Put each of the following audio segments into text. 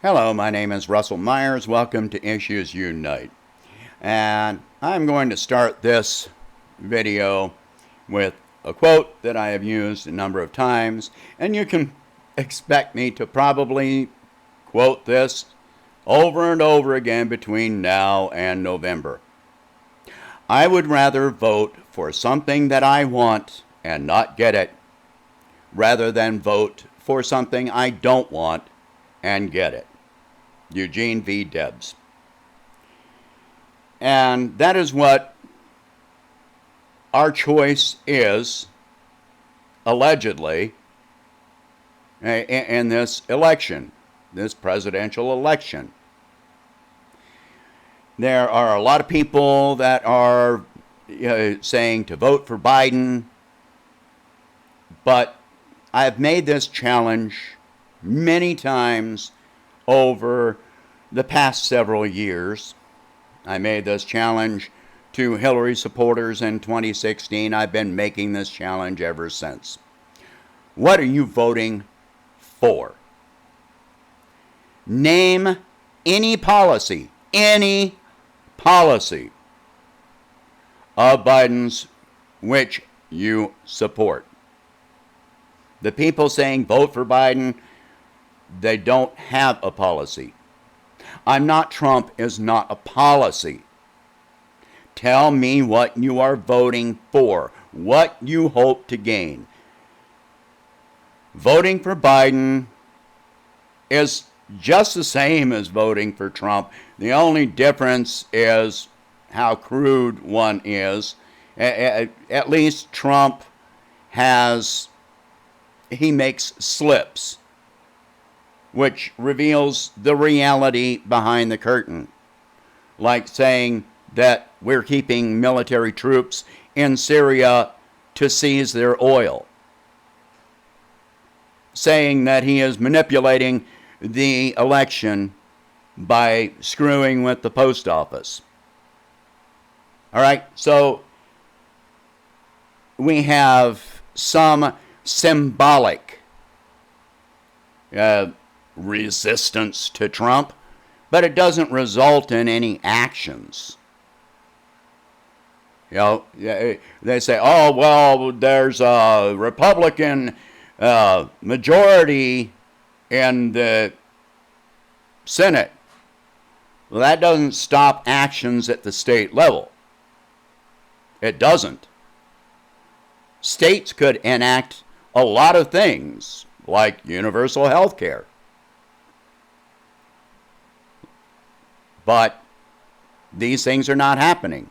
Hello, my name is Russell Myers. Welcome to Issues Unite. And I'm going to start this video with a quote that I have used a number of times, and you can expect me to probably quote this over and over again between now and November. I would rather vote for something that I want and not get it, rather than vote for something I don't want and get it. Eugene V. Debs. And that is what our choice is, allegedly, in this election, this presidential election. There are a lot of people that are saying to vote for Biden, but I've made this challenge many times over the past several years. I made this challenge to Hillary supporters in 2016. I've been making this challenge ever since. What are you voting for? Name any policy of Biden's which you support. The people saying vote for Biden, they don't have a policy. I'm not Trump is not a policy. Tell me what you are voting for, what you hope to gain. Voting for Biden is just the same as voting for Trump. The only difference is how crude one is. At least Trump he makes slips, which reveals the reality behind the curtain, like saying that we're keeping military troops in Syria to seize their oil, saying that he is manipulating the election by screwing with the post office. All right, so we have some symbolic resistance to Trump, but it doesn't result in any actions. You know, they say, oh, well, there's a Republican majority in the Senate. Well, that doesn't stop actions at the state level. It doesn't. States could enact a lot of things, like universal health care. But these things are not happening.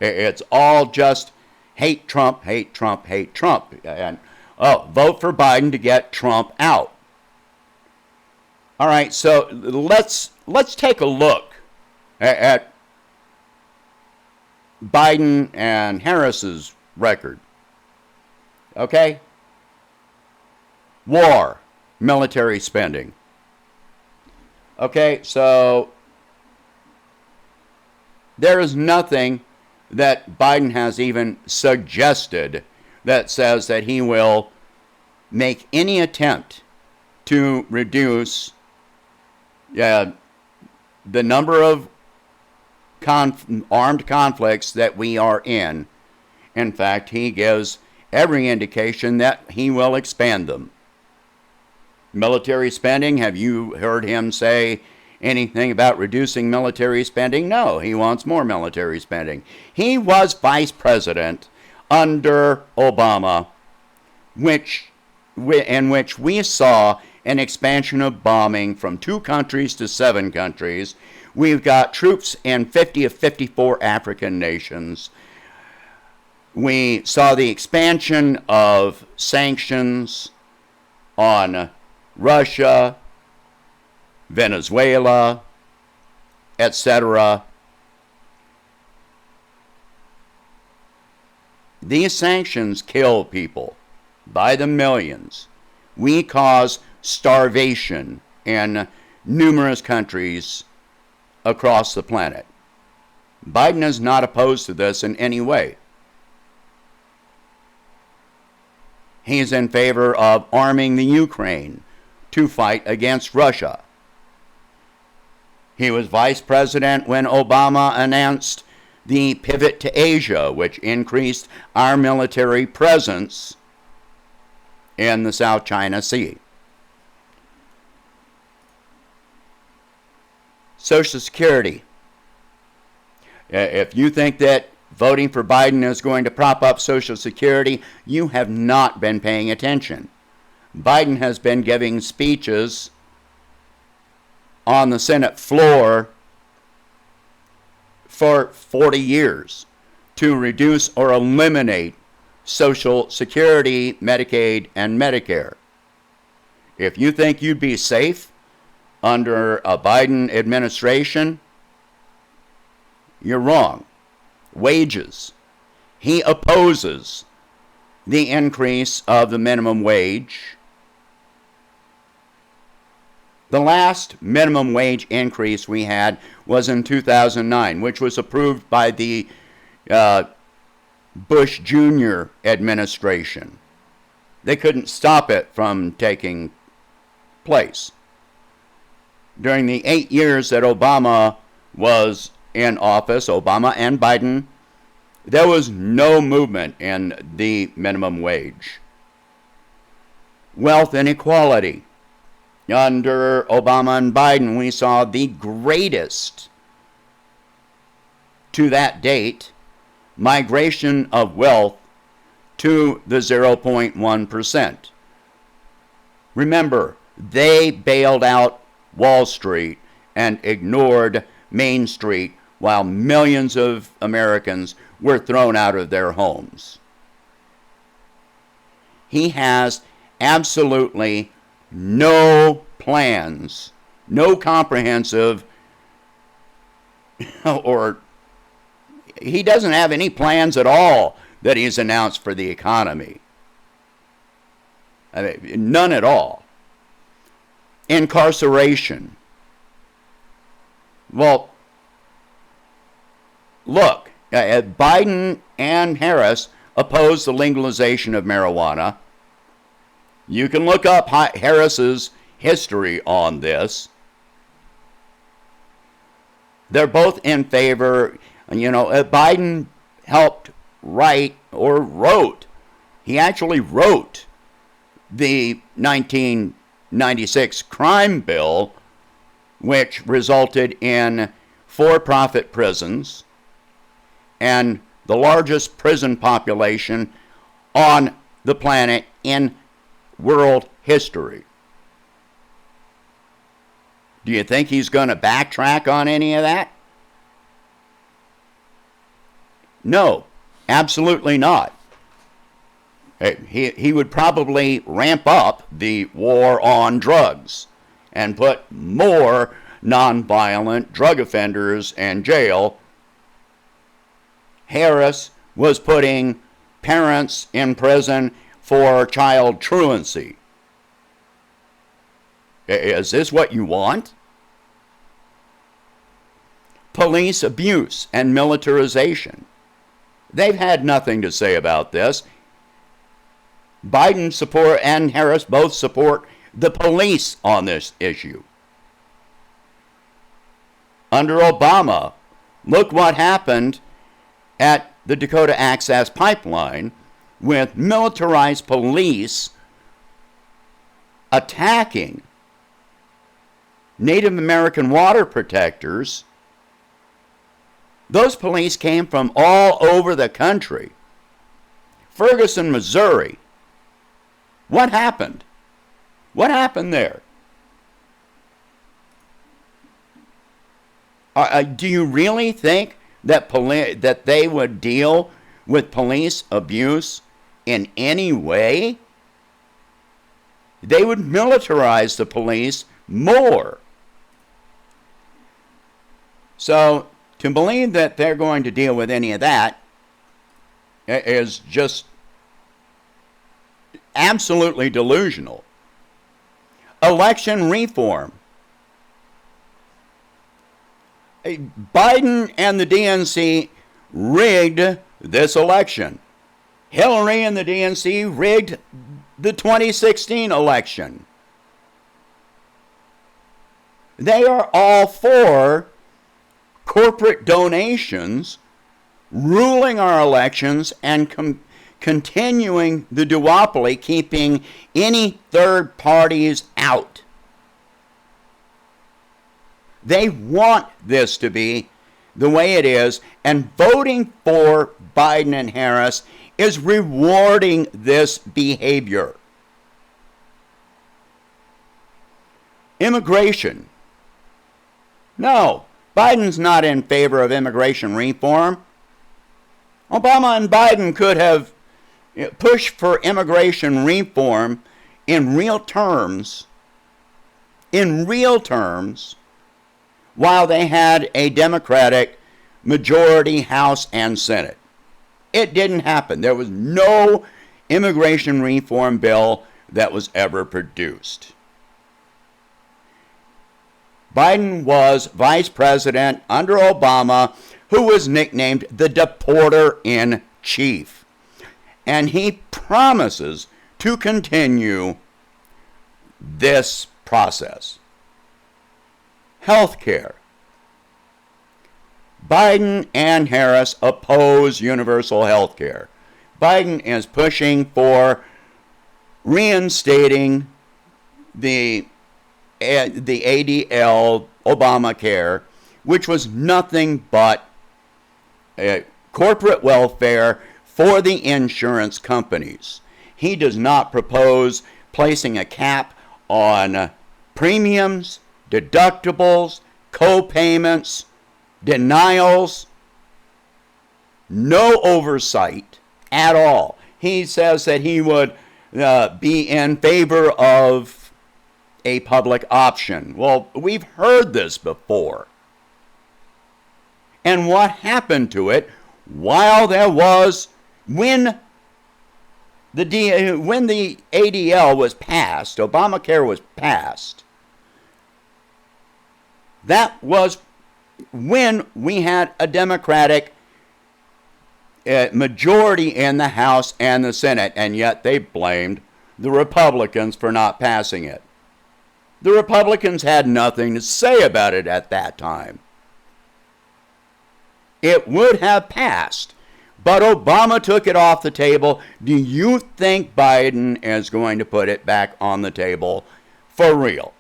It's all just hate Trump, hate Trump, hate Trump. And vote for Biden to get Trump out. All right, so let's take a look at Biden and Harris's record. Okay? War, military spending. Okay, so there is nothing that Biden has even suggested that says that he will make any attempt to reduce the number of armed conflicts that we are in. In fact, he gives every indication that he will expand them. Military spending, have you heard him say anything about reducing military spending? No, he wants more military spending. He was vice president under Obama, in which we saw an expansion of bombing from 2 countries to 7 countries. We've got troops in 50 of 54 African nations. We saw the expansion of sanctions on Russia, Venezuela, etc. These sanctions kill people by the millions. We cause starvation in numerous countries across the planet. Biden is not opposed to this in any way. He's in favor of arming the Ukraine, to fight against Russia. He was vice president when Obama announced the pivot to Asia, which increased our military presence in the South China Sea. Social Security. If you think that voting for Biden is going to prop up Social Security, you have not been paying attention. Biden has been giving speeches on the Senate floor for 40 years to reduce or eliminate Social Security, Medicaid, and Medicare. If you think you'd be safe under a Biden administration, you're wrong. Wages. He opposes the increase of the minimum wage. The last minimum wage increase we had was in 2009, which was approved by the Bush Jr. administration. They couldn't stop it from taking place. During the 8 years that Obama was in office, Obama and Biden, there was no movement in the minimum wage. Wealth inequality. Under Obama and Biden, we saw the greatest, to that date, migration of wealth to the 0.1%. Remember, they bailed out Wall Street and ignored Main Street while millions of Americans were thrown out of their homes. He has absolutely no plans, no comprehensive, or he doesn't have any plans at all that he's announced for the economy. I mean, none at all. Incarceration. Well, look, Biden and Harris opposed the legalization of marijuana. You can look up Harris's history on this. They're both in favor. Biden helped write, or wrote, he actually wrote the 1996 crime bill, which resulted in for-profit prisons and the largest prison population on the planet in world history. Do you think he's going to backtrack on any of that? No, absolutely not. He would probably ramp up the war on drugs and put more nonviolent drug offenders in jail. Harris was putting parents in prison for child truancy. Is this what you want? Police abuse and militarization. They've had nothing to say about this. Biden support and Harris both support the police on this issue. Under Obama, look what happened at the Dakota Access Pipeline with militarized police attacking Native American water protectors. Those police came from all over the country. Ferguson, Missouri. What happened? What happened there? Do you really think that that they would deal with police abuse in any way? They would militarize the police more. So, to believe that they're going to deal with any of that is just absolutely delusional. Election reform. Biden and the DNC rigged this election. Hillary and the DNC rigged the 2016 election. They are all for corporate donations ruling our elections and continuing the duopoly, keeping any third parties out. They want this to be the way it is, and voting for Biden and Harris is rewarding this behavior. Immigration. No, Biden's not in favor of immigration reform. Obama and Biden could have pushed for immigration reform in real terms, while they had a Democratic majority House and Senate. It didn't happen. There was no immigration reform bill that was ever produced. Biden was vice president under Obama, who was nicknamed the Deporter-in-Chief. And he promises to continue this process. Healthcare. Biden and Harris oppose universal health care. Biden is pushing for reinstating the ADL, Obamacare, which was nothing but corporate welfare for the insurance companies. He does not propose placing a cap on premiums, deductibles, co-payments, denials, no oversight at all. He says that he would be in favor of a public option. Well, we've heard this before. And what happened to it while there was, when the ADL was passed, Obamacare was passed, that was when we had a Democratic majority in the House and the Senate, and yet they blamed the Republicans for not passing it. The Republicans had nothing to say about it at that time. It would have passed, but Obama took it off the table. Do you think Biden is going to put it back on the table for real?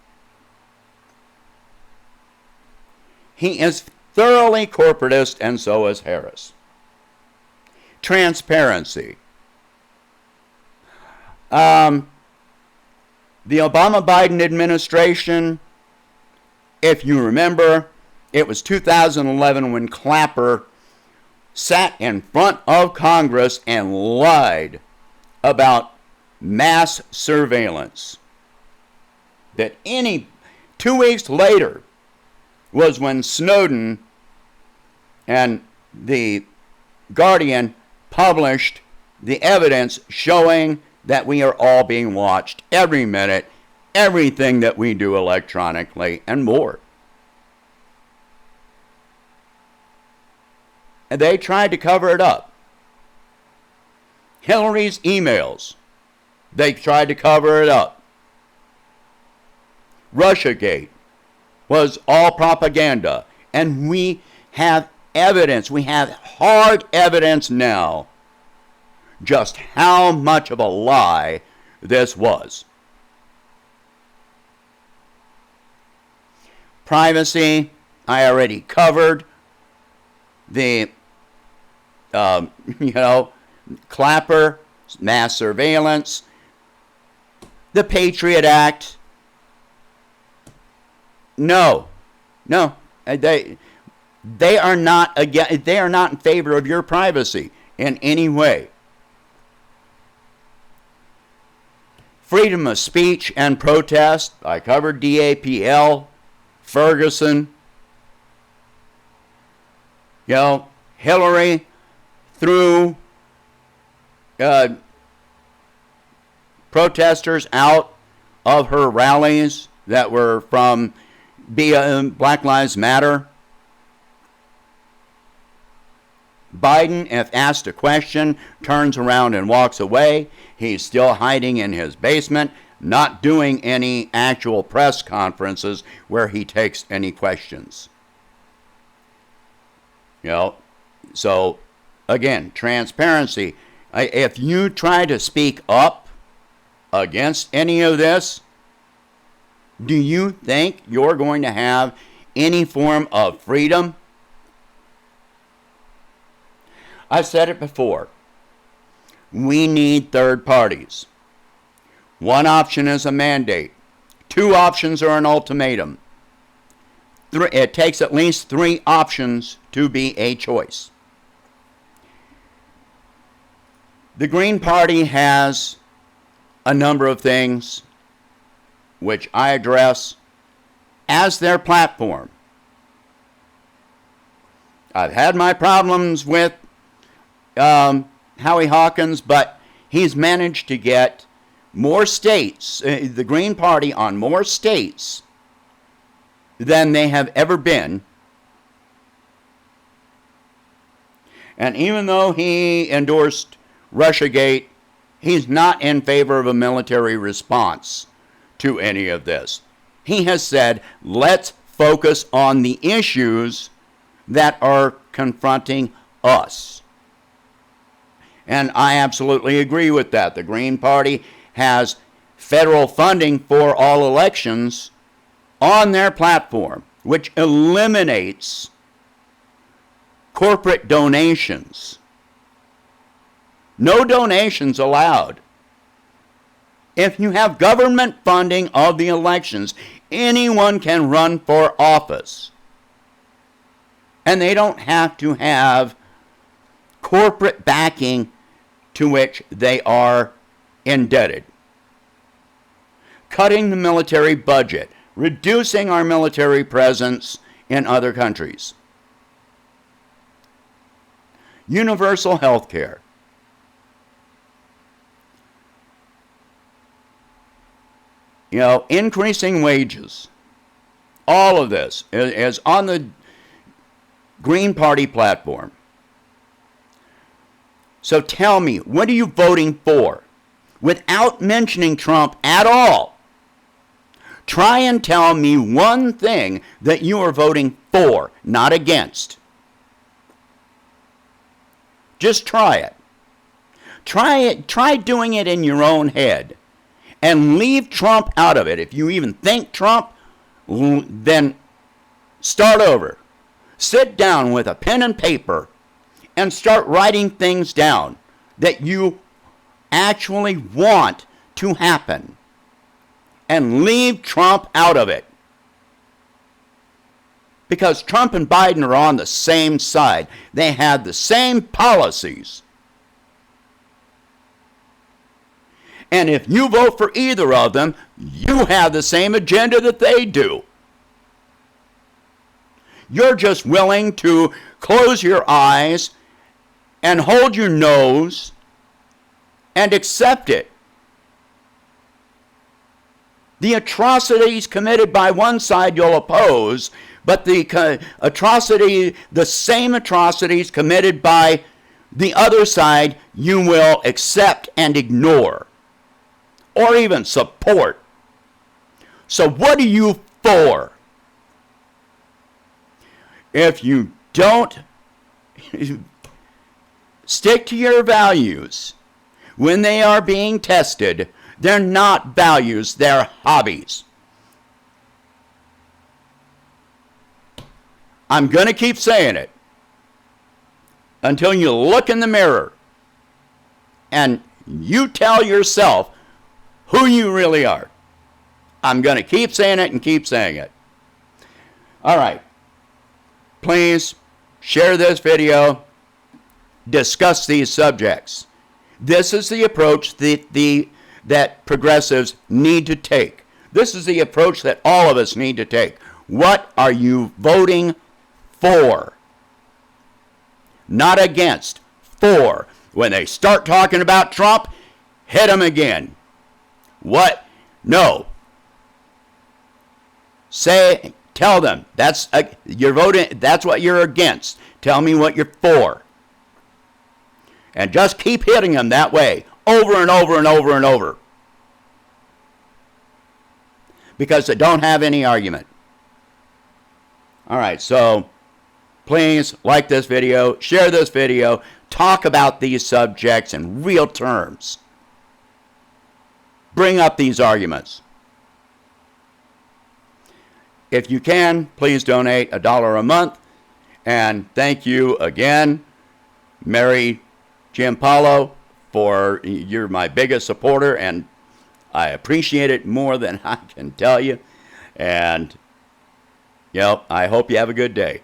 He is thoroughly corporatist, and so is Harris. Transparency. The Obama-Biden administration, if you remember, it was 2011 when Clapper sat in front of Congress and lied about mass surveillance. That 2 weeks later was when Snowden and the Guardian published the evidence showing that we are all being watched every minute, everything that we do electronically, and more. And they tried to cover it up. Hillary's emails, they tried to cover it up. Russiagate was all propaganda. And we have evidence, we have hard evidence now, just how much of a lie this was. Privacy, I already covered. The Clapper, mass surveillance, the Patriot Act. No, they are not in favor of your privacy in any way. Freedom of speech and protest. I covered DAPL, Ferguson. Hillary threw protesters out of her rallies that were from Black Lives Matter. Biden, if asked a question, turns around and walks away. He's still hiding in his basement. not doing any actual press conferences where he takes any questions. So again, transparency. If you try to speak up against any of this, do you think you're going to have any form of freedom? I've said it before. We need third parties. One option is a mandate. Two options are an ultimatum. It takes at least 3 options to be a choice. The Green Party has a number of things which I address as their platform. I've had my problems with Howie Hawkins, but he's managed to get more states, the Green Party on more states than they have ever been. And even though he endorsed Russiagate, he's not in favor of a military response to any of this. He has said, let's focus on the issues that are confronting us. And I absolutely agree with that. The Green Party has federal funding for all elections on their platform, which eliminates corporate donations. No donations allowed. If you have government funding of the elections, anyone can run for office. And they don't have to have corporate backing to which they are indebted. Cutting the military budget, reducing our military presence in other countries. Universal health care. Increasing wages. All of this is on the Green Party platform. So tell me, what are you voting for? Without mentioning Trump at all. Try and tell me one thing that you are voting for, not against. Just try it. Try it. Try doing it in your own head. And leave Trump out of it. If you even think Trump, then start over. Sit down with a pen and paper and start writing things down that you actually want to happen. And leave Trump out of it. Because Trump and Biden are on the same side. They have the same policies. And if you vote for either of them, you have the same agenda that they do. You're just willing to close your eyes and hold your nose and accept it. The atrocities committed by one side you'll oppose, but the same atrocities committed by the other side you will accept and ignore. Or even support. So what are you for? If you don't stick to your values when they are being tested, they're not values, they're hobbies. I'm going to keep saying it until you look in the mirror and you tell yourself who you really are. I'm going to keep saying it and keep saying it. All right. Please share this video. Discuss these subjects. This is the approach that progressives need to take. This is the approach that all of us need to take. What are you voting for? Not against. For. When they start talking about Trump, hit them again. What? No. Tell them you're voting. That's what you're against. Tell me what you're for. And just keep hitting them that way, over and over and over and over. because they don't have any argument. All right, so please like this video, share this video, talk about these subjects in real terms. Bring up these arguments. If you can, please donate $1 a month. And thank you again, Mary Giampaolo, for you're my biggest supporter, and I appreciate it more than I can tell you. And, I hope you have a good day.